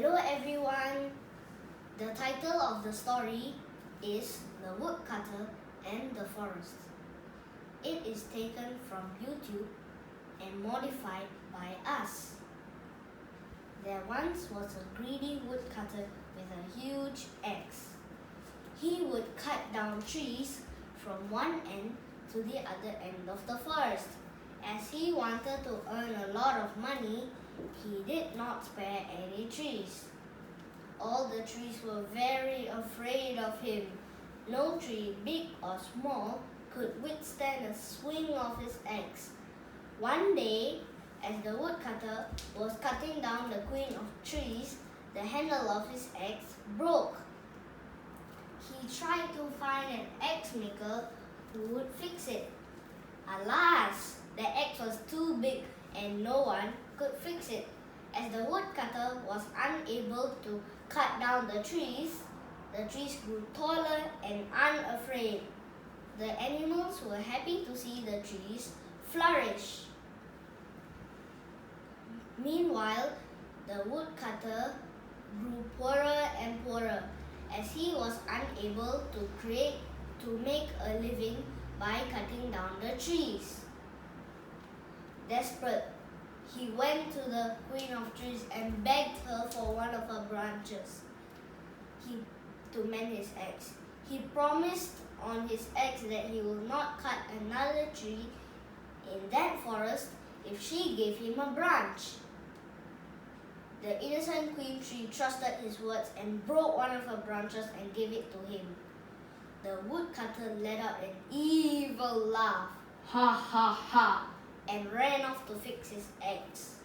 Hello everyone. The title of the story is The Woodcutter and the Forest. It is taken from YouTube and modified by us. There once was a greedy woodcutter with a huge axe. He would cut down trees from one end to the other end of the forest. As he wanted to earn a lot of money, he did not spare any trees. All the trees were very afraid of him. No tree, big or small, could withstand a swing of his axe. One day, as the woodcutter was cutting down the queen of trees, the handle of his axe broke. He tried to find an axe maker who would fix it. Alas, the axe was too big and no one could fix it. As the woodcutter was unable to cut down the trees grew taller and unafraid. The animals were happy to see the trees flourish. Meanwhile, the woodcutter grew poorer and poorer as he was unable to make a living by cutting down the trees. Desperate, he went to the Queen of Trees and begged her for one of her branches to mend his axe. He promised on his axe that he will not cut another tree in that forest if she gave him a branch. The innocent Queen Tree trusted his words and broke one of her branches and gave it to him. The woodcutter let out an evil laugh, Ha ha ha, and ran off to fix his axe.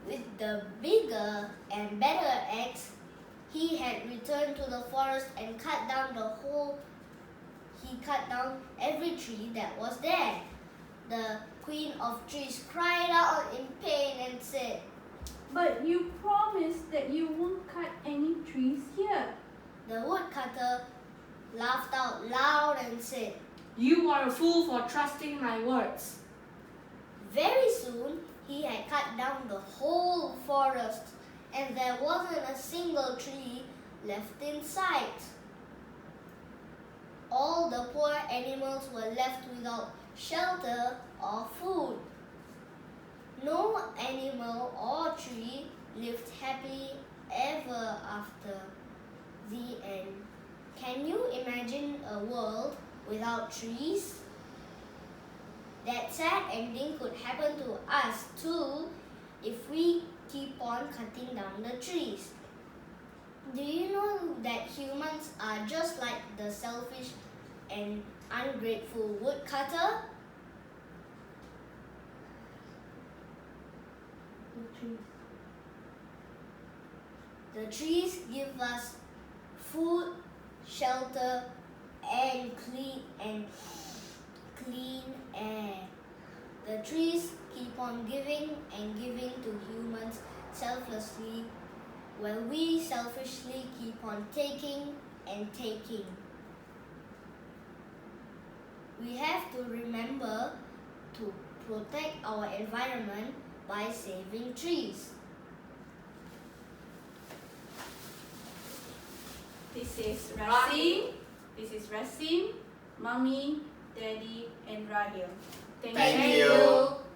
With the bigger and better axe, he had returned to the forest and cut down every tree that was there. The Queen of Trees cried out in pain and said, "But you promised that you won't cut any trees here." The woodcutter laughed out loud and said, "You are a fool for trusting my words." Very soon, he had cut down the whole forest, and there wasn't a single tree left in sight. All the poor animals were left without shelter or food. No animal or tree lived happily ever after. The end. Can you imagine a world without trees? That sad ending could happen to us too if we keep on cutting down the trees. Do you know that humans are just like the selfish and ungrateful woodcutter? The trees give us food, shelter, and clean air. The trees keep on giving and giving to humans selflessly, while we selfishly keep on taking and taking. We have to remember to protect our environment by saving trees. This is Rasim, Mommy, Daddy, and Rahil. Thank you.